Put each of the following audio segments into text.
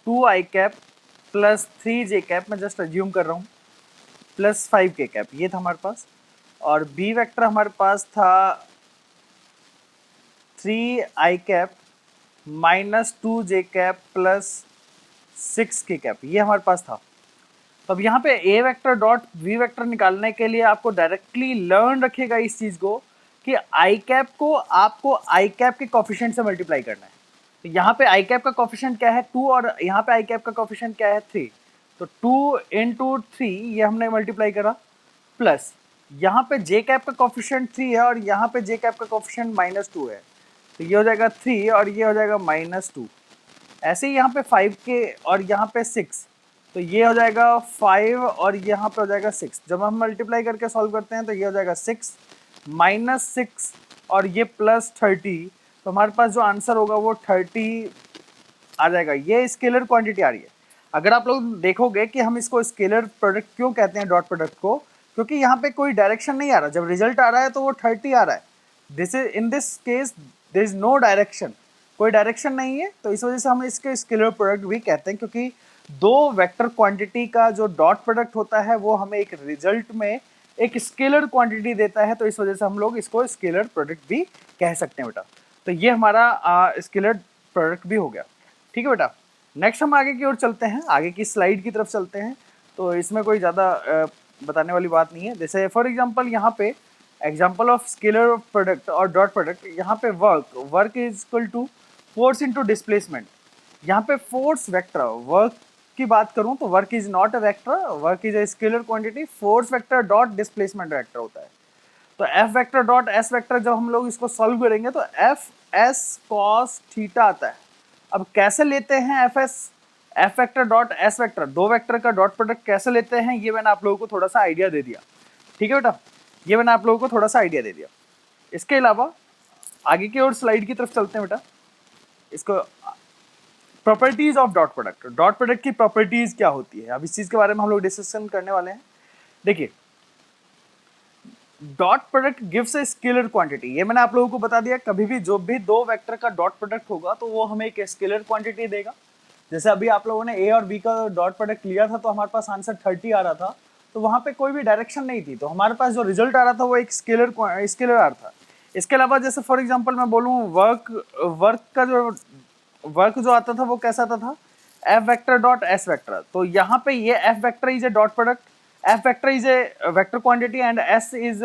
2i cap plus 3j cap, मैं just assume कर रहा हूँ, प्लस 5k कैप, ये था हमारे पास। और बी वेक्टर हमारे पास था 3i cap minus 2j cap plus 6k cap, ये हमारे पास था। तो अब यहाँ पे a vector dot V vector निकालने के लिए आपको डायरेक्टली लर्न रखिएगा इस चीज को कि आई कैप को आपको आई कैप के कोफिशिएंट से मल्टीप्लाई करना है। तो यहाँ पे आई कैप का कोफिशिएंट क्या है 2 और यहाँ पे आई कैप का कोफिशिएंट क्या है 3। तो 2 इंटू 3 ये हमने मल्टीप्लाई करा, प्लस यहाँ पे जे कैप का कोफिशिएंट 3 है और यहाँ पे जे कैप का कोफिशिएंट -2 है। तो ये हो जाएगा 3 और ये हो जाएगा -2। ऐसे ही यहाँ पे 5k और यहाँ पे 6, तो ये हो जाएगा 5 और यहाँ पे हो जाएगा 6। जब हम मल्टीप्लाई करके सॉल्व करते हैं तो ये हो जाएगा 6 -6 और ये +30। तो हमारे पास जो आंसर होगा वो 30 आ जाएगा। ये स्केलर क्वांटिटी आ रही है। अगर आप लोग देखोगे कि हम इसको स्केलर प्रोडक्ट क्यों कहते हैं डॉट प्रोडक्ट को, क्योंकि यहाँ पे कोई डायरेक्शन नहीं आ रहा। जब रिजल्ट आ रहा है तो वो 30 आ रहा है। This is in this case there is no direction, कोई डायरेक्शन नहीं है, तो इस वजह से हम इसके स्केलर प्रोडक्ट भी कहते हैं, क्योंकि दो वेक्टर क्वांटिटी का जो डॉट प्रोडक्ट होता है वो हमें एक रिजल्ट में एक स्केलर क्वांटिटी देता है, तो इस वजह से हम लोग इसको स्केलर प्रोडक्ट भी कह सकते हैं बेटा। तो ये हमारा स्केलर प्रोडक्ट भी हो गया। ठीक है बेटा, नेक्स्ट हम आगे की ओर चलते हैं, आगे की स्लाइड की तरफ चलते हैं। तो इसमें कोई ज़्यादा बताने वाली बात नहीं है। जैसे फॉर एग्जांपल यहाँ पे एग्जांपल ऑफ स्केलर प्रोडक्ट और डॉट प्रोडक्ट, यहाँ पे work is equal to force into displacement. यहाँ पे फोर्स वेक्टर, वर्क की बात करूँ तो work is not a vector, work is a scalar quantity. Force vector dot displacement vector होता है। तो F vector dot S vector जब हम लोग इसको सॉल्व करेंगे तो एफ एस कॉस थीटा आता है। अब कैसे लेते हैं F vector dot S vector, दो वेक्टर का डॉट प्रोडक्ट कैसे लेते हैं, ये मैंने आप लोगों को थोड़ा सा आइडिया दे दिया। ठीक है बेटा, ये मैंने आप लोगों को थोड़ा सा आइडिया दे दिया। इसके अलावा आगे की ओर स्लाइड की तरफ चलते हैं बेटा। इसको properties of dot product, dot product की प्रॉपर्टीज क्या होती है, अब इस चीज के बारे में हम लोग डिस्कशन करने वाले हैं। देखिए, डॉट प्रोडक्ट गिव्स ए स्केलर क्वांटिटी, ये मैंने आप लोगों को बता दिया। कभी भी जो भी दो वेक्टर का डॉट प्रोडक्ट होगा तो वो हमें एक स्केलर क्वांटिटी देगा। जैसे अभी आप लोगों ने ए और बी का डॉट प्रोडक्ट लिया था तो हमारे पास आंसर 30 आ रहा था, तो वहां पे कोई भी डायरेक्शन नहीं थी, तो हमारे पास जो रिजल्ट आ रहा था वो एक स्केलर आ रहा था। इसके अलावा जैसे फॉर एग्जाम्पल मैं बोलूँ वर्क जो आता था वो कैसा आता था, F vector dot S vector. तो यहाँ पे ये F vector is a dot product, F vector is a vector quantity and S is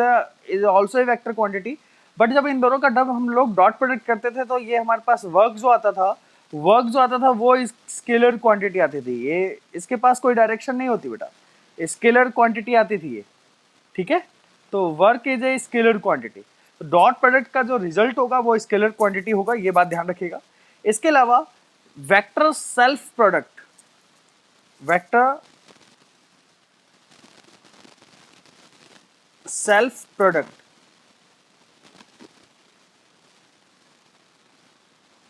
also a vector quantity. But जब इन दोनों का जब हम लोग डॉट प्रोडक्ट करते थे तो ये हमारे पास वर्क जो आता था वो स्केलर क्वांटिटी आती थी। ये इसके पास कोई डायरेक्शन नहीं होती बेटा, स्केलर क्वांटिटी आती थी ये। ठीक है, तो work is a scalar quantity. तो डॉट प्रोडक्ट का जो रिजल्ट होगा वो स्केलर क्वांटिटी होगा, ये बात ध्यान रखिएगा। इसके अलावा vector self product, vector self product,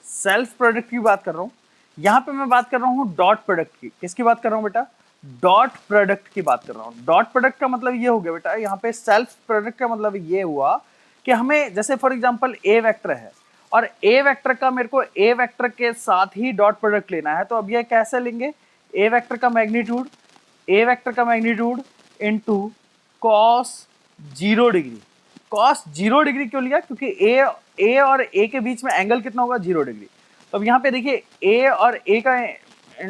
self product की बात कर रहा हूं। यहां पे मैं बात कर रहा हूं डॉट प्रोडक्ट की। किसकी बात कर रहा हूं बेटा, डॉट प्रोडक्ट की बात कर रहा हूं। डॉट प्रोडक्ट का मतलब ये हो गया बेटा, यहाँ पे सेल्फ प्रोडक्ट का मतलब ये हुआ कि हमें जैसे फॉर एग्जांपल ए वेक्टर है और ए वेक्टर का मेरे को ए वेक्टर के साथ ही डॉट प्रोडक्ट लेना है। तो अब ये कैसे लेंगे, ए वेक्टर का magnitude into cos 0 degree. Cos 0 degree क्यों लिया, क्योंकि ए और ए के बीच में एंगल कितना होगा, 0 डिग्री। तो अब यहाँ पे देखिए ए और ए का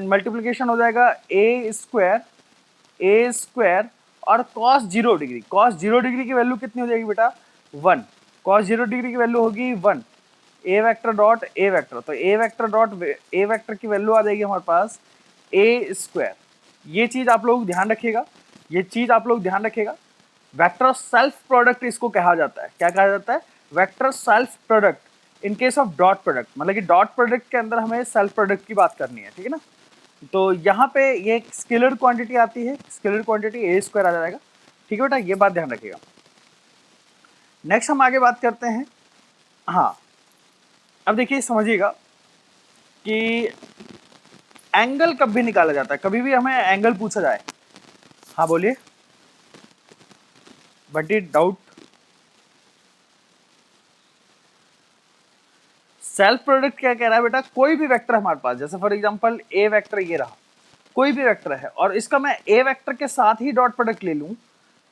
मल्टीप्लिकेशन हो जाएगा ए स्क्वायर और कॉस 0 डिग्री। कॉस 0 डिग्री की वैल्यू कितनी हो जाएगी बेटा, 1। कॉस 0 डिग्री की वैल्यू होगी 1। ए वेक्टर डॉट ए वेक्टर, तो ए वेक्टर डॉट ए वेक्टर की वैल्यू आ जाएगी हमारे पास ए स्क्वायर। ये चीज आप लोग ध्यान रखिएगा, वेक्टर सेल्फ प्रोडक्ट इसको कहा जाता है। क्या कहा जाता है, vector self product in case of dot product, मतलब कि डॉट प्रोडक्ट के अंदर हमें सेल्फ प्रोडक्ट की बात करनी है। ठीक है ना, तो यहाँ पे ये स्केलर क्वांटिटी आती है, स्केलर क्वांटिटी ए स्क्वायर आ जाएगा। ठीक है बेटा, ये बात ध्यान रखिएगा। नेक्स्ट हम आगे बात करते हैं। हाँ, अब देखिए समझिएगा कि एंगल कब भी निकाला जाता है, कभी भी हमें एंगल पूछा जाए। हाँ बोलिए, what is doubt. Self product क्या कह रहा है बेटा, कोई भी वेक्टर हमारे पास, जैसे फॉर एग्जांपल ए वेक्टर ये रहा, कोई भी वेक्टर है और इसका मैं ए वेक्टर के साथ ही डॉट प्रोडक्ट ले लूं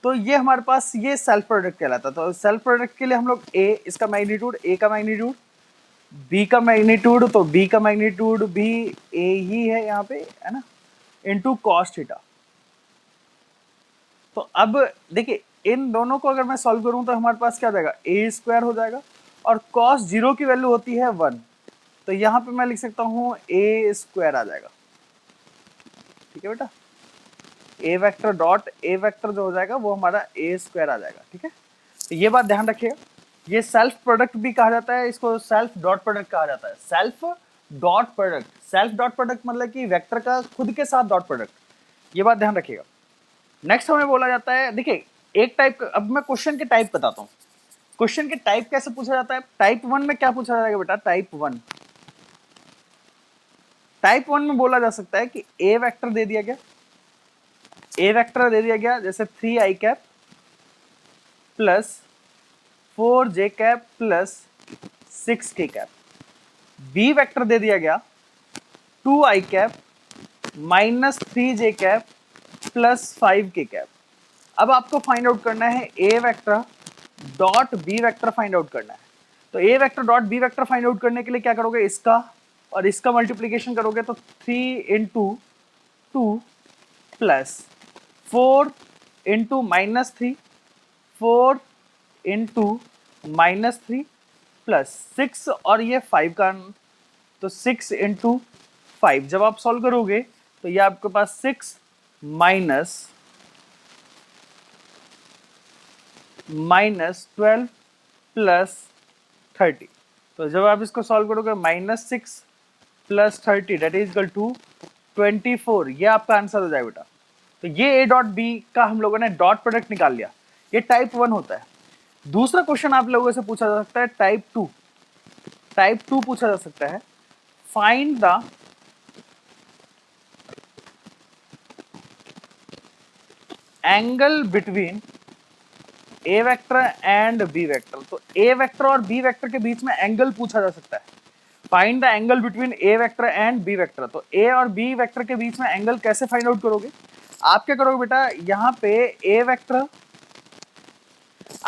तो ये हमारे पास ये सेल्फ प्रोडक्ट कहलाता है। तो सेल्फ प्रोडक्ट के लिए हम लोग ए, इसका मैग्नीट्यूड, ए का मैग्नीट्यूड, बी का मैग्नीट्यूड, तो बी का मैग्नीट्यूड भी ए ही है यहाँ पे, है ना, इनटू कॉस थीटा। तो अब देखिए इन दोनों को अगर मैं सॉल्व करूं तो हमारे पास क्या आ जाएगा, ए स्क्वायर हो जाएगा और कॉस जीरो की वैल्यू होती है 1, तो यहाँ पे मैं लिख सकता हूँ ए स्क्वायर आ जाएगा। ठीक है बेटा, ए वेक्टर डॉट ए वेक्टर जो हो जाएगा वो हमारा ए स्क्वायर आ जाएगा। ठीक है, तो ये बात ध्यान रखिएगा, ये सेल्फ प्रोडक्ट भी कहा जाता है, इसको सेल्फ डॉट प्रोडक्ट कहा जाता है। Self dot product, self dot product मतलब कि वेक्टर का खुद के साथ डॉट प्रोडक्ट, ये बात ध्यान रखिएगा। नेक्स्ट हमें बोला जाता है, देखिए एक टाइप, अब मैं क्वेश्चन के टाइप बताता हूँ। क्वेश्चन के टाइप कैसे पूछा जाता है, टाइप 1 में क्या पूछा जाएगा बेटा, टाइप 1 में बोला जा सकता है कि ए वेक्टर दे दिया गया, ए वेक्टर दे दिया गया जैसे 3i cap plus 4j cap plus 6k cap, b vector दे दिया गया 2i cap minus 3j cap plus 5k cap. अब आपको फाइंड आउट करना है a vector dot B vector find out करना है। तो ए vector dot B vector find out करने के लिए क्या करोगे, इसका और इसका मल्टीप्लीकेशन करोगे तो 3 into 2 plus 4 into minus 3, 4 into minus 3 plus 6 और ये 5 का, तो 6 इंटू 5 जब आप सॉल्व करोगे तो ये आपके पास 6 माइनस 12 प्लस 30, तो जब आप इसको सॉल्व करोगे -6 plus 30 that is equal to 24, ये आपका आंसर हो जाएगा बेटा। तो ये ए डॉट बी का हम लोगों ने डॉट प्रोडक्ट निकाल लिया, ये टाइप 1 होता है। दूसरा क्वेश्चन आप लोगों से पूछा जा सकता है टाइप 2, टाइप 2 पूछा जा सकता है, find the angle between A vector and B vector. तो ए वेक्टर और बी वेक्टर के बीच में एंगल पूछा जा सकता है, find the angle between A vector and B vector. तो ए और बी वेक्टर के बीच में एंगल कैसे फाइंड आउट करोगे, आप क्या करोगे बेटा, यहाँ पे ए वेक्टर,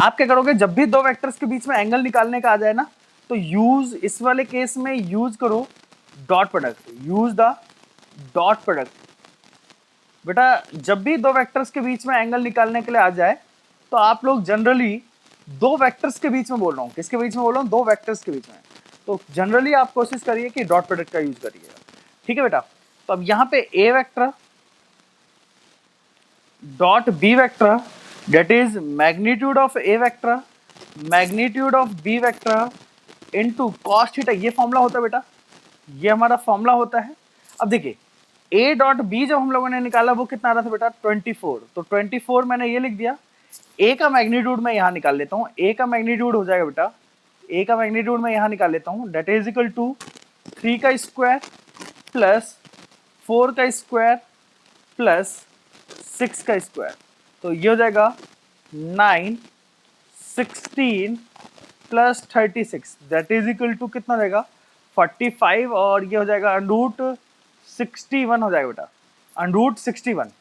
आप क्या करोगे, जब भी दो वेक्टर्स के बीच में एंगल निकालने का आ जाए ना, तो यूज, इस वाले केस में यूज करो dot product, use the dot product. बेटा जब भी दो वेक्टर्स के बीच में एंगल निकालने के लिए आ जाए तो आप लोग जनरली दो वेक्टर्स के बीच में बोल रहा हूँ, किसके बीच में बोल रहा हूँ, दो वेक्टर्स के बीच में, तो जनरली आप कोशिश करिए कि डॉट प्रोडक्ट का यूज करिएगा। ठीक है बेटा, तो अब यहाँ पे a vector dot B vector that is magnitude of a vector magnitude of b vector into cos theta, ये फॉर्मूला होता है बेटा, ये हमारा फॉर्मूला होता है। अब देखिए a डॉट b जब हम लोगों ने निकाला वो कितना आ रहा था बेटा 24, तो 24 मैंने ये लिख दिया, a का मैग्नीट्यूड मैं यहाँ निकाल लेता हूँ, a का मैग्नीट्यूड हो जाएगा बेटा, a का मैग्नीट्यूड मैं यहाँ निकाल लेता हूँ, डेट इज इक्वल टू 3 का स्क्वायर प्लस 4 का स्क्वायर प्लस 6 का स्क्वायर, तो ये हो जाएगा 9, 16 plus 36 that is equal to कितना रहेगा 45, और ये हो जाएगा अंडरूट 61 हो जाएगा बेटा, अंडरूट 61।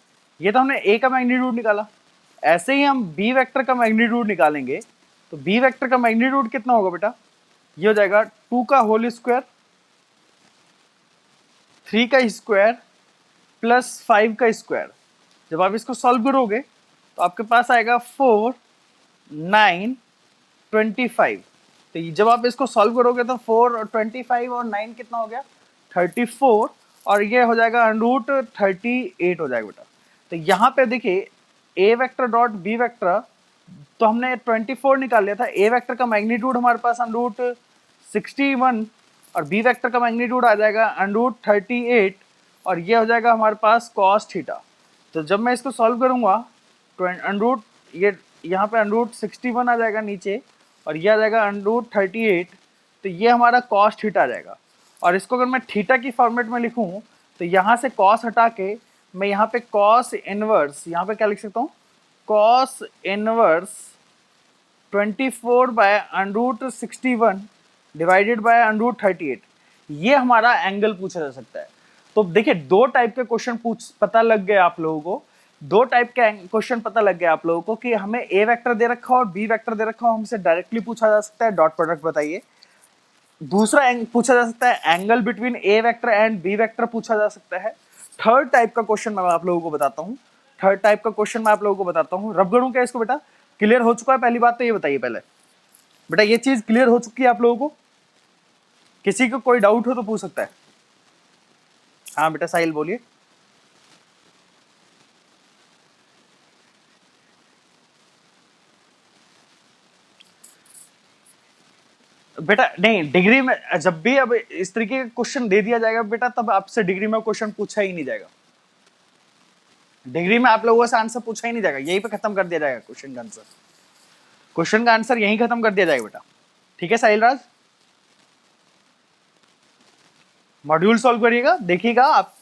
ये तो हमने ए का मैग्नीट्यूड निकाला, ऐसे ही हम बी वेक्टर का मैग्नीट्यूड निकालेंगे, तो बी वेक्टर का मैग्नीट्यूड कितना होगा बेटा, ये हो जाएगा 2 का होल स्क्वायर 3 का स्क्वायर प्लस 5 का स्क्वायर। जब आप इसको सॉल्व करोगे तो आपके पास आएगा 4, 9, 25। तो जब आप इसको सॉल्व करोगे तो 4 और 25 और 9 कितना हो गया 34, और ये हो जाएगा अंडरूट 38 हो जाएगा बेटा। तो यहाँ पे देखिए ए वेक्टर डॉट बी वेक्टर, तो हमने 24 निकाल लिया था, ए वेक्टर का मैग्नीट्यूड हमारे पास अंडरूट 61 और बी वेक्टर का मैग्नीट्यूड आ जाएगा अंडरूट 38, और ये हो जाएगा हमारे पास कॉस थीटा। तो जब मैं इसको सॉल्व करूँगा अंडरूट, ये यहाँ पे अंडरूट 61 आ जाएगा नीचे, और ये आ जाएगा अंडरूट 38, तो ये हमारा कॉस थीटा आ जाएगा। और इसको अगर मैं थीटा की फॉर्मेट में लिखूँ तो यहाँ से कॉस हटा के मैं यहाँ पे कॉस इनवर्स, यहाँ पे क्या लिख सकता हूँ, cos inverse 24 by under root 61 divided by √38, ये हमारा एंगल पूछा जा सकता है। तो देखिए दो टाइप के क्वेश्चन पता लग गए आप लोगों को, दो टाइप के क्वेश्चन पता लग गया आप लोगों को कि हमें ए वेक्टर दे रखा हो और बी वेक्टर दे रखा हो, हमसे डायरेक्टली पूछा जा सकता है डॉट प्रोडक्ट बताइए। दूसरा पूछा जा सकता है angle between A vector and B vector पूछा जा सकता है। थर्ड टाइप का क्वेश्चन मैं आप लोगों को बताता हूँ, थर्ड टाइप का क्वेश्चन मैं आप लोगों को बताता हूँ। रब करूं क्या इसको बेटा? क्लियर हो चुका है? पहली बात तो ये बताइए पहले बेटा, ये चीज क्लियर हो चुकी है आप लोगों को? किसी को कोई डाउट हो तो पूछ सकता है। हाँ बेटा साहिल बोलिए। बेटा नहीं, डिग्री में जब भी अब इस तरीके का क्वेश्चन दे दिया जाएगा बेटा, तब आपसे डिग्री में क्वेश्चन पूछा ही नहीं जाएगा। डिग्री में आप लोगों से आंसर पूछा ही नहीं जाएगा, यहीं पे खत्म कर दिया जाएगा क्वेश्चन का आंसर। क्वेश्चन का आंसर यहीं खत्म कर दिया जाएगा बेटा। ठीक है साहिल राज, मॉड्यूल सॉल्व करिएगा, देखिएगा आप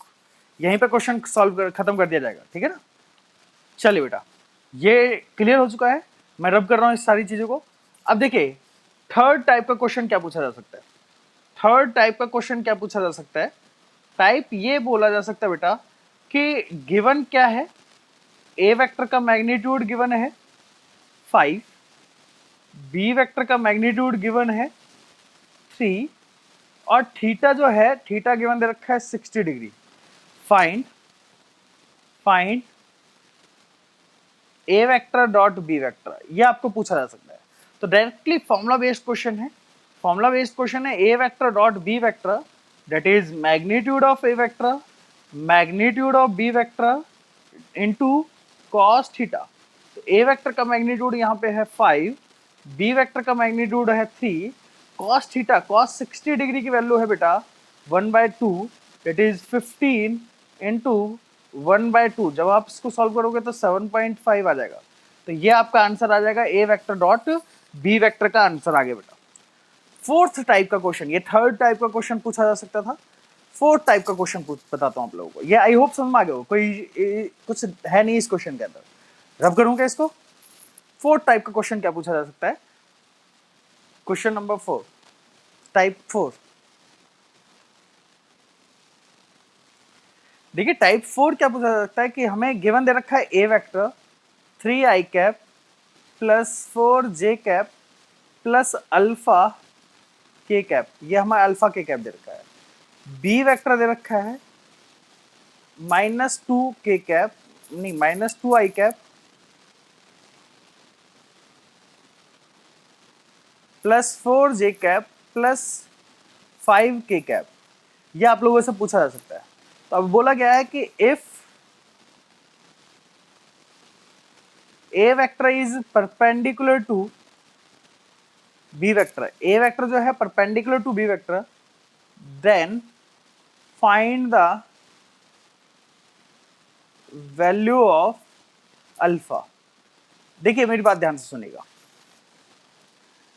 यहीं पे क्वेश्चन सॉल्व खत्म कर दिया जाएगा। ठीक है ना? चलिए बेटा, ये क्लियर हो चुका है, मैं रब कर रहा हूं इस सारी चीजों को। अब देखिए थर्ड टाइप का क्वेश्चन क्या पूछा जा सकता है। थर्ड टाइप का क्वेश्चन क्या पूछा जा सकता है? टाइप ये बोला जा सकता है बेटा कि गिवन क्या है, ए वेक्टर का मैग्नीट्यूड गिवन है 5, बी वेक्टर का मैग्नीट्यूड गिवन है 3, और थीटा जो है, थीटा गिवन दे रखा है 60 डिग्री। फाइंड ए वेक्टर डॉट बी वेक्टर, ये आपको पूछा जा सकता है। तो डायरेक्टली फॉर्मूला बेस्ड क्वेश्चन है, फॉर्मूला बेस्ड क्वेश्चन है। A vector dot B vector that is magnitude of a vector magnitude of b vector into cos theta. तो ए वेक्टर का मैग्नीट्यूड यहाँ पे है 5, बी वेक्टर का मैग्नीट्यूड है 3, कॉस थीटा, कॉस 60 डिग्री की वैल्यू है बेटा 1/2 दैट इज 15 इंटू 1/2। जब आप इसको सॉल्व करोगे तो 7.5 आ जाएगा। तो ये आपका आंसर आ जाएगा ए वेक्टर डॉट बी वेक्टर का आंसर आ गया बेटा। फोर्थ टाइप का क्वेश्चन, ये थर्ड टाइप का क्वेश्चन पूछा जा सकता था। फोर्थ टाइप का क्वेश्चन बताता हूं आप लोगों को, ये आई होप समझ में आ गया हो, कोई कुछ है नहीं इस क्वेश्चन के अंदर। रब करूंगा इसको। फोर्थ टाइप का क्वेश्चन क्या पूछा जा सकता है? Question number 4, type 4। देखिए टाइप 4 क्या पूछा जा सकता है कि हमें गिवन दे रखा है a vector 3i cap plus 4j cap plus alpha k cap, ये हमारा अल्फा के कैप दे रखा है। बी वेक्टर दे रखा है -2 के कैप, नहीं -2i cap plus 4j cap plus 5 के कैप, ये आप लोगों से पूछा जा सकता है। तो अब बोला गया है कि if A vector is perpendicular to B vector, A vector जो है perpendicular to B vector, then find the value of alpha. देखिए मेरी बात ध्यान से सुनिएगा,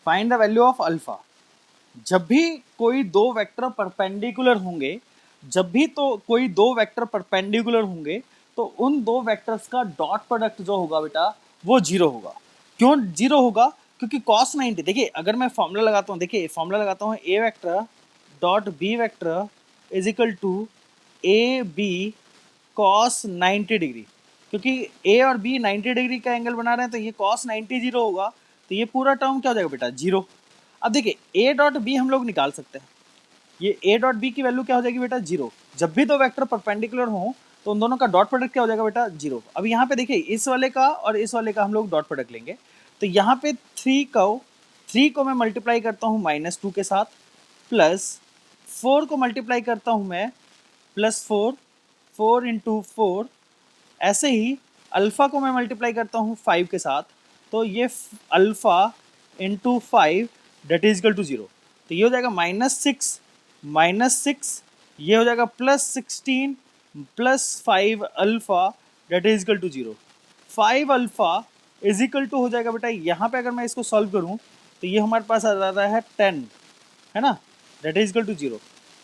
find the value of alpha. जब भी कोई दो वेक्टर परपेंडिकुलर होंगे, जब भी तो कोई दो वेक्टर परपेंडिकुलर होंगे, तो उन दो वेक्टर्स का डॉट प्रोडक्ट जो होगा बेटा वो जीरो होगा। क्यों जीरो होगा? क्योंकि cos 90, देखिए अगर मैं फॉर्मूला लगाता हूँ, देखिए फॉर्मूला लगाता हूँ a vector dot B vector is equal to A b cos 90 degree, क्योंकि ए और बी 90 डिग्री का एंगल बना रहे हैं, तो ये cos 90 जीरो होगा, तो ये पूरा टर्म क्या हो जाएगा बेटा? जीरो। अब देखिए ए डॉट बी हम लोग निकाल सकते हैं, ये ए डॉट बी की वैल्यू क्या हो जाएगी बेटा? जीरो। जब भी दो वेक्टर परपेंडिकुलर हो तो उन दोनों का डॉट प्रोडक्ट क्या हो जाएगा बेटा? जीरो। अब यहाँ पे देखिए इस वाले का और इस वाले का हम लोग डॉट प्रोडक्ट लेंगे, तो यहाँ पे 3 को मैं मल्टीप्लाई करता हूँ -2 के साथ, प्लस 4 को मल्टीप्लाई करता हूँ मैं +4 इंटू 4, ऐसे ही अल्फ़ा को मैं मल्टीप्लाई करता हूँ 5 के साथ, तो ये alpha into 5 that is equal to 0। तो ये हो जाएगा -6, ये हो जाएगा +16 plus 5 alpha that is equal to 0। 5 alpha is equal to हो जाएगा बेटा, यहाँ पे अगर मैं इसको सॉल्व करूँ तो ये हमारे पास आ जाता है 10, है ना, that is equal to 0।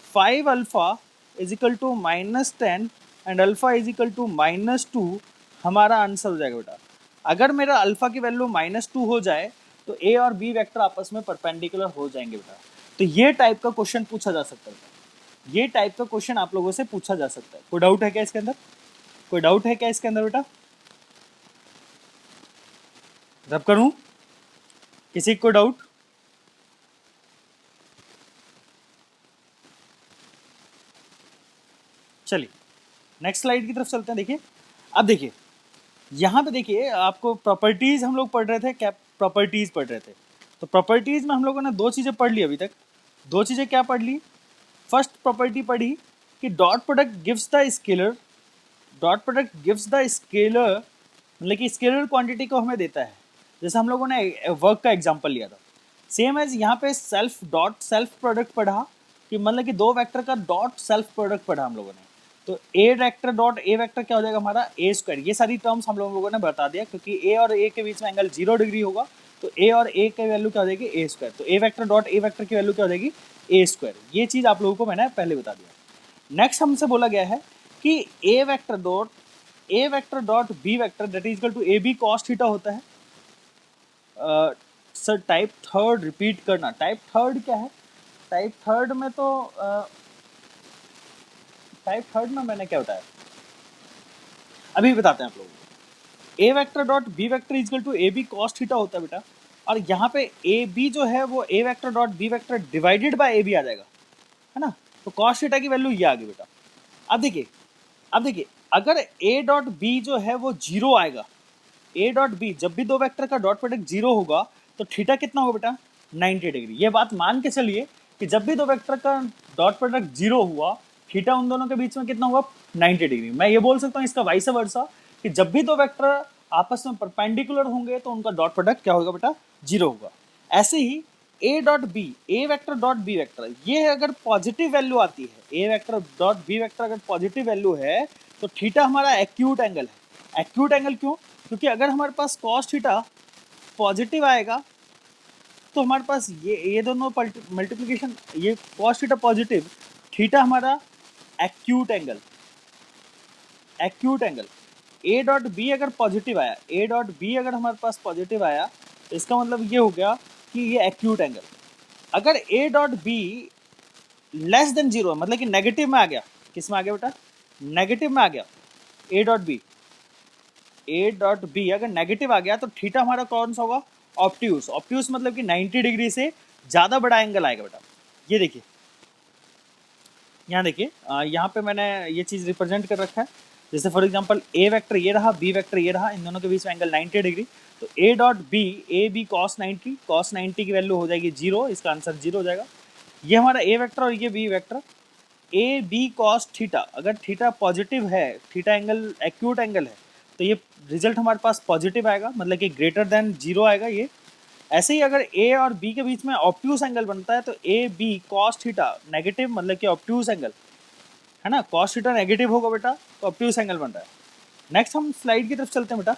5 alpha is equal to -10 and alpha is equal to -2, हमारा आंसर हो जाएगा बेटा। अगर मेरा अल्फ़ा की वैल्यू -2 हो जाए तो ए और बी वेक्टर आपस में परपेंडिकुलर हो जाएंगे बेटा। तो ये टाइप का क्वेश्चन पूछा जा सकता है, ये टाइप का क्वेश्चन आप लोगों से पूछा जा सकता है। कोई डाउट है क्या इसके अंदर? कोई डाउट है क्या इसके अंदर बेटा? रब करूं? किसी को डाउट? चलिए नेक्स्ट स्लाइड की तरफ चलते हैं। देखिए अब देखिए यहाँ पे देखिए आपको प्रॉपर्टीज हम लोग पढ़ रहे थे, क्या प्रॉपर्टीज पढ़ रहे थे। तो प्रॉपर्टीज में हम लोगों ने दो चीजें पढ़ ली अभी तक। दो चीजें क्या पढ़ ली? फर्स्ट प्रॉपर्टी पढ़ी कि dot product gives the scalar, dot product gives the scalar मतलब कि स्केलर क्वांटिटी को हमें देता है। जैसे हम लोगों ने वर्क का एग्जांपल लिया था, सेम एज यहाँ पे सेल्फ डॉट सेल्फ प्रोडक्ट पढ़ा कि मतलब कि दो वेक्टर का डॉट सेल्फ प्रोडक्ट पढ़ा हम लोगों ने। तो ए वेक्टर डॉट ए वेक्टर क्या हो जाएगा हमारा? ए स्क्वायर। ये सारी टर्म्स हम लोगों ने बता दिया, क्योंकि ए और ए के बीच में एंगल 0 डिग्री होगा, तो ए और ए की वैल्यू क्या हो जाएगी? ए स्क्वायर। तो ए वेक्टर डॉट ए वेक्टर की वैल्यू क्या हो जाएगी? ए स्क्वायर। ये चीज़ आप लोगों को मैंने पहले बता दिया। नेक्स्ट हमसे बोला गया है कि a vector dot B vector that is equal to A B cos theta होता है। सर टाइप थर्ड रिपीट करना, टाइप थर्ड क्या है? टाइप थर्ड में तो टाइप थर्ड में मैंने क्या बताया अभी बताते हैं आप लोगों को। A vector dot B vector is equal to A B cos theta होता है बेटा, और यहाँ पे ए बी जो है वो a vector dot B vector divided by a b आ जाएगा, है ना। तो कॉस थीटा की वैल्यू ये आ गई बेटा। अब देखिए अगर ए डॉट बी जो है वो जीरो आएगा, ए डॉट बी जब भी दो वेक्टर का डॉट प्रोडक्ट जीरो होगा तो थीटा कितना होगा बेटा? 90 डिग्री। ये बात मान के चलिए कि जब भी दो वेक्टर का डॉट प्रोडक्ट जीरो हुआ, थीटा उन दोनों के बीच में कितना हुआ? 90 डिग्री। मैं ये बोल सकता हूँ इसका वाइस वर्सा कि जब भी दो वेक्टर आपस में परपेंडिकुलर होंगे तो उनका डॉट प्रोडक्ट क्या होगा बेटा? जीरो होगा। ऐसे ही a dot B, a vector dot B vector, ये अगर पॉजिटिव वैल्यू आती है, a vector dot B vector अगर पॉजिटिव वैल्यू है तो थीटा हमारा एक्यूट एंगल है। एक्यूट एंगल क्यों? क्योंकि अगर हमारे पास कॉस थीटा पॉजिटिव आएगा तो हमारे पास ये दोनों मल्टीप्लिकेशन, ये कॉस थीटा पॉजिटिव, थीटा हमारा acute angle, acute angle. A dot B अगर पॉजिटिव आया, ए डॉट बी अगर हमारे पास पॉजिटिव आया तो इसका मतलब ये हो गया कि ये एक्यूट एंगल। अगर ए dot be less than zero मतलब कि नेगेटिव में आ गया, किस में आ गया बेटा? नेगेटिव में आ गया। A dot B, A dot B अगर नेगेटिव आ गया तो थीटा हमारा कौन सा होगा? ऑप्टियूस। ऑप्टियूस मतलब कि 90 डिग्री से ज़्यादा बड़ा एंगल आएगा बेटा। ये देखिए यहाँ देखिए, यहाँ पे मैंने ये चीज़ रिप्रेजेंट कर रखा है। जैसे फॉर एग्जांपल ए वेक्टर ये रहा, बी वेक्टर ये रहा, इन दोनों के बीच में एंगल 90 डिग्री। तो ए dot B, a B cos 90, cos 90 की वैल्यू हो जाएगी 0, इसका आंसर 0 हो जाएगा। ये हमारा ए वेक्टर और ये B vector. A B cos theta, अगर थीटा पॉजिटिव है, थीटा एंगल एक्यूट एंगल है, तो ये रिजल्ट हमारे पास पॉजिटिव आएगा, मतलब कि ग्रेटर देन 0 आएगा ये। ऐसे ही अगर ए और बी के बीच में ऑप्ट्यूस एंगल बनता है तो A B cos theta negative मतलब कि ऑप्ट्यूस एंगल, है ना। कॉस थीटा नेगेटिव होगा बेटा तो ऑप्ट्यूस एंगल बन रहा है। नेक्स्ट हम स्लाइड की तरफ चलते हैं बेटा।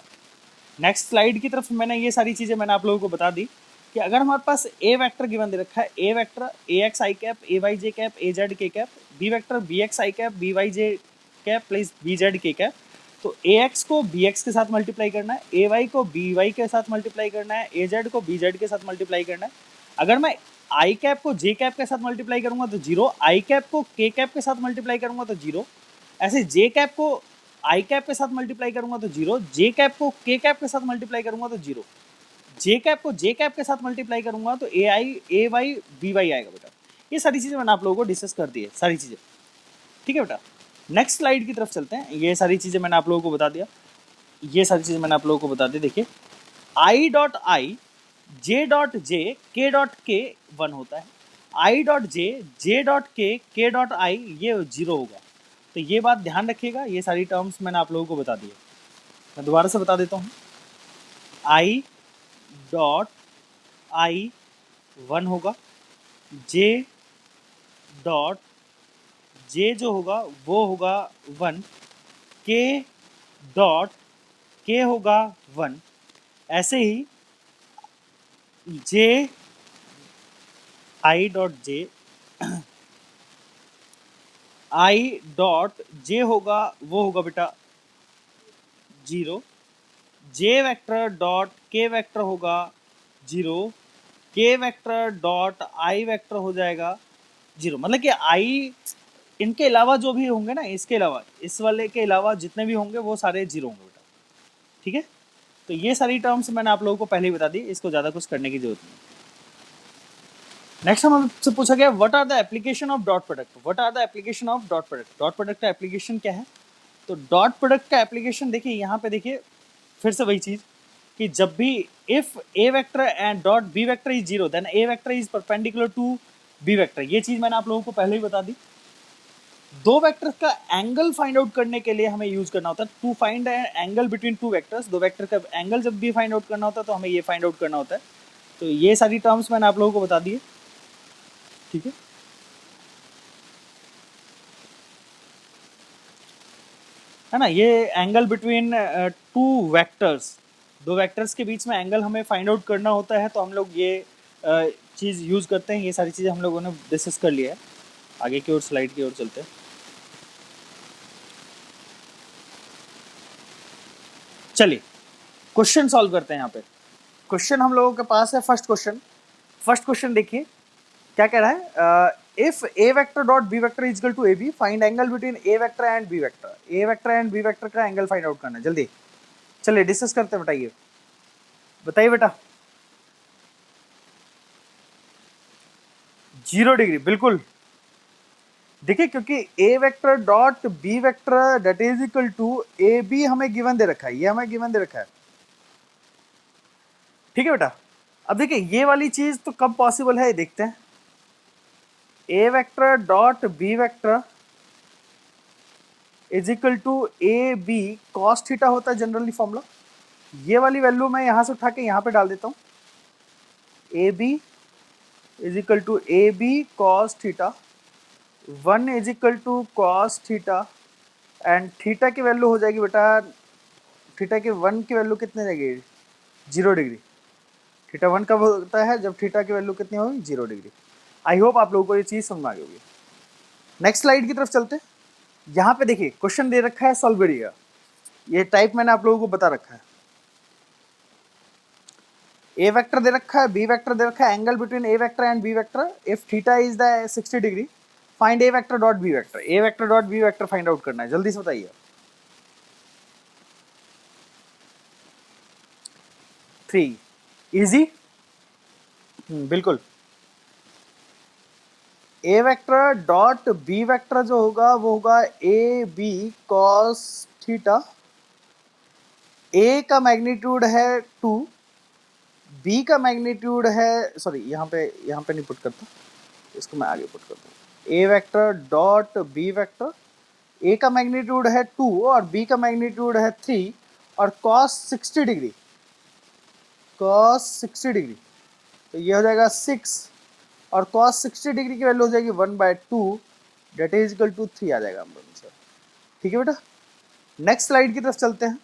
नेक्स्ट स्लाइड की तरफ मैंने ये सारी चीज़ें मैंने आप लोगों को बता दी कि अगर हमारे पास ए वेक्टर गिवन दे रखा है, a vector a x i cap, a y j cap, a z k cap, b vector b x i cap, b y j cap plus b z k cap, तो a x को b x के साथ multiply करना है, a y को b y के साथ multiply करना है, ए जेड को बी जेड के साथ मल्टीप्लाई करना है। अगर मैं आई कैप को जे कैप के साथ मल्टीप्लाई करूंगा तो 0, आई कैप को के कैप के साथ मल्टीप्लाई करूंगा तो 0, ऐसे जे कैप को आई कैप के साथ मल्टीप्लाई करूंगा तो 0, जे कैप को के कैप के साथ मल्टीप्लाई करूंगा तो 0, जे कैप को जे कैप के साथ मल्टीप्लाई करूंगा तो ए आई ए वाई बी वाई आएगा बेटा। ये सारी चीज़ें मैंने आप लोगों को डिस्कस कर दी है, सारी चीज़ें, ठीक है बेटा। नेक्स्ट स्लाइड की तरफ चलते हैं। ये सारी चीज़ें मैंने आप लोगों को बता दिया, ये सारी चीज़ें मैंने आप लोगों को बता दी। देखिए I dot I, J dot J, के डॉट के 1 होता है, I dot J, J dot के डॉट आई ये 0 होगा। तो ये बात ध्यान रखिएगा, ये सारी टर्म्स मैंने आप लोगों को बता दी है। मैं दोबारा से बता देता हूँ, आई डॉट आई 1 होगा, जे डॉट जे जो होगा वो होगा 1, के डॉट के होगा 1, ऐसे ही जे I dot J, I dot J होगा वो होगा बेटा 0, जे वेक्टर डॉट के वेक्टर होगा 0, के वेक्टर डॉट आई वेक्टर हो जाएगा 0, मतलब कि आई इनके अलावा जो भी होंगे ना, इसके अलावा, इस वाले के अलावा जितने भी होंगे वो सारे 0 होंगे बेटा। ठीक है, तो ये सारी टर्म्स मैंने आप लोगों को पहले ही बता दी, इसको ज़्यादा कुछ करने की जरूरत नहीं। नेक्स्ट हमसे पूछा गया what are the application of dot product. What are the application of dot product. Dot product का एप्लीकेशन क्या है? तो डॉट प्रोडक्ट का एप्लीकेशन देखिए, यहाँ पे देखिए फिर से वही चीज़ कि जब भी if A vector and dot B vector is 0 then A vector is perpendicular to B vector. ये चीज़ मैंने आप लोगों को पहले ही बता दी। दो वेक्टर का एंगल फाइंड आउट करने के लिए हमें यूज करना होता है to find angle between two vectors. दो वेक्टर का एंगल जब भी फाइंड आउट करना होता है तो हमें ये फाइंड आउट करना होता है। तो ये सारी टर्म्स मैंने आप लोगों को बता दी है। ठीक है ना, ये एंगल बिटवीन टू वेक्टर्स, दो वेक्टर्स के बीच में एंगल हमें फाइंड आउट करना होता है, तो हम लोग ये चीज़ यूज़ करते हैं। ये सारी चीज़ें हम लोगों ने डिस्कस कर लिया है। आगे की ओर स्लाइड की ओर चलते हैं। चलिए क्वेश्चन सॉल्व करते हैं। यहाँ पे क्वेश्चन हम लोगों के पास है फर्स्ट क्वेश्चन देखिए क्या कह रहा है। If A vector dot B vector is equal to A B, find angle between A vector and B vector. A vector and B vector का एंगल फाइंड आउट करना है। जल्दी चलिए डिस्कस करते हैं। बताइए बेटा। 0 डिग्री, बिल्कुल। देखिए क्योंकि a vector dot B vector that is equal to A b हमें गिवन दे रखा है, ये हमें गिवन दे रखा है। ठीक है बेटा, अब देखिए ये वाली चीज तो कब पॉसिबल है देखते हैं। A vector dot B vector is equal to A B cos theta होता है जनरली फॉर्मूला। ये वाली वैल्यू मैं यहां से उठा के यहां पे डाल देता हूं। A B is equal to A B cos theta, 1 is equal to cos theta, and theta की वैल्यू हो जाएगी बेटा, थीटा के 1 की वैल्यू कितने जाएगी? 0 डिग्री। थीटा 1 कब होता है? जब थीटा की वैल्यू कितनी होगी? 0 डिग्री। आई होप आप लोगों को ये चीज़ समझ में आ गई होगी। नेक्स्ट स्लाइड की तरफ चलते हैं। यहाँ पे देखिए क्वेश्चन दे रखा है, सॉल्व करिएगा। ये टाइप मैंने आप लोगों को बता रखा है। ए वेक्टर दे रखा है, बी वेक्टर दे रखा है, angle between A vector and B vector if theta is the 60 degree, find A vector dot B vector. A vector dot B vector find out करना है, जल्दी से बताइए। 3 इजी, बिल्कुल। A vector dot B vector जो होगा वो होगा A B cos theta. A का मैग्नीट्यूड है 2, बी का मैग्नीट्यूड है, सॉरी यहाँ पे नहीं पुट करता, इसको मैं आगे पुट करता हूँ। A vector dot B vector, ए का मैग्नीट्यूड है 2 और बी का मैग्नीट्यूड है 3 और कॉस 60 डिग्री, तो ये हो जाएगा 6 और कॉस 60 डिग्री की वैल्यू हो जाएगी 1/2 डेट इज इक्वल टू 3 आ जाएगा हम लोगों से। ठीक है बेटा, नेक्स्ट स्लाइड की तरफ चलते हैं।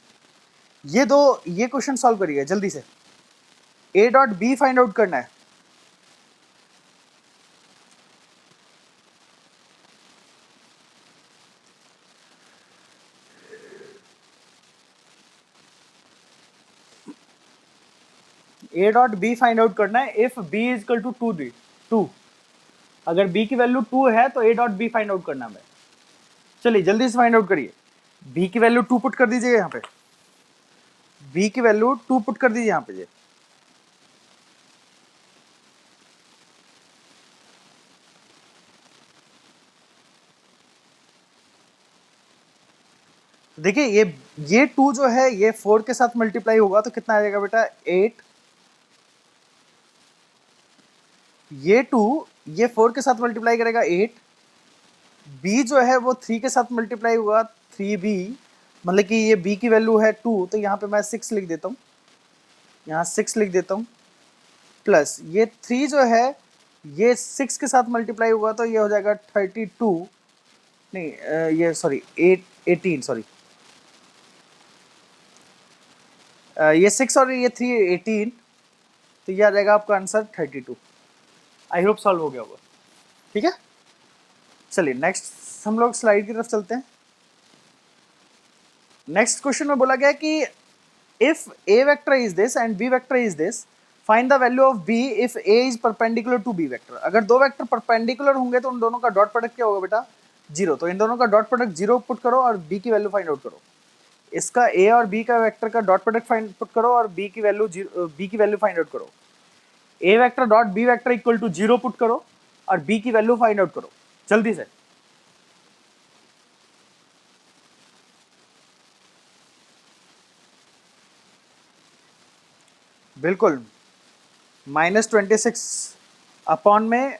ये क्वेश्चन सॉल्व करिएगा जल्दी से। A dot B find out करना है। A dot B find out करना है if B is equal to 2। अगर बी की वैल्यू 2 है तो ए डॉट बी फाइंड आउट करना है। चलिए जल्दी से फाइंड आउट करिए। बी की वैल्यू 2 पुट कर दीजिए यहाँ पे, बी की वैल्यू 2 पुट कर दीजिए यहाँ पे। देखिए ये 2 जो है ये 4 के साथ मल्टीप्लाई होगा तो कितना आ जाएगा बेटा? 8। ये 2 ये 4 के साथ मल्टीप्लाई करेगा 8। बी जो है वो 3 के साथ मल्टीप्लाई होगा 3b, मतलब कि ये b की वैल्यू है 2, तो यहाँ पे मैं 6 लिख देता हूँ, यहाँ 6 लिख देता हूँ, प्लस ये 3 जो है ये 6 के साथ मल्टीप्लाई होगा तो ये हो जाएगा 32, नहीं ये सॉरी 18, सॉरी ये 6 और ये 3 18, तो ये आ जाएगा आपका आंसर 32। आई होप सॉल्व हो गया होगा। ठीक है, चलिए नेक्स्ट हम लोग स्लाइड की तरफ चलते हैं। नेक्स्ट क्वेश्चन में बोला गया कि if A vector is this and B vector is this, find the value of B if A is perpendicular to B vector. अगर दो वेक्टर परपेंडिकुलर होंगे तो उन दोनों का डॉट प्रोडक्ट क्या होगा बेटा, 0। तो इन दोनों का डॉट प्रोडक्ट 0 पुट करो और बी की वैल्यू फाइंड आउट करो। इसका ए और बी का वेक्टर का डॉट प्रोडक्ट फाइंड पुट करो और बी की वैल्यू फाइंड आउट करो। A vector dot B vector equal to 0 put करो और बी की वैल्यू फाइंड आउट करो जल्दी से। बिल्कुल, -26 अपॉन में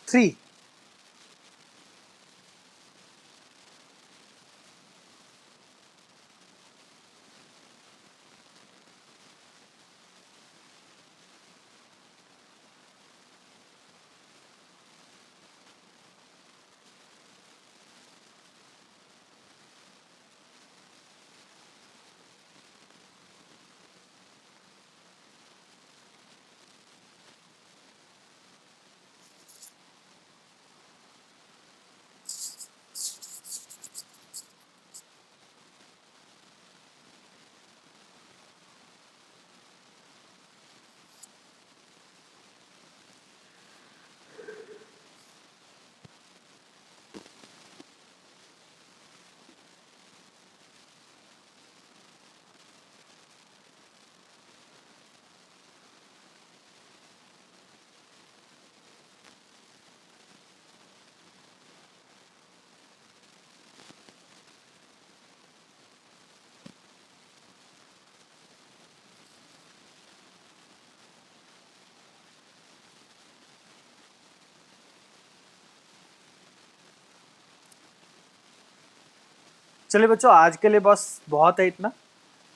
3। चलिए बच्चों, आज के लिए बस बहुत है इतना।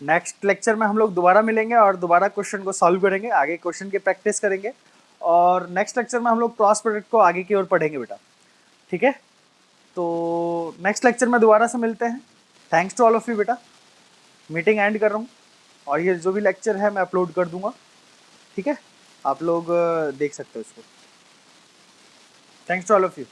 नेक्स्ट लेक्चर में हम लोग दोबारा मिलेंगे और दोबारा क्वेश्चन को सॉल्व करेंगे, आगे क्वेश्चन की प्रैक्टिस करेंगे और नेक्स्ट लेक्चर में हम लोग क्रॉस प्रोडक्ट को आगे की ओर पढ़ेंगे बेटा, ठीक है। तो नेक्स्ट लेक्चर में दोबारा से मिलते हैं। Thanks to all of you बेटा। मीटिंग एंड कर रहा हूँ और ये जो भी लेक्चर है मैं अपलोड कर दूंगा, ठीक है। आप लोग देख सकते हो इसको। Thanks to all of you.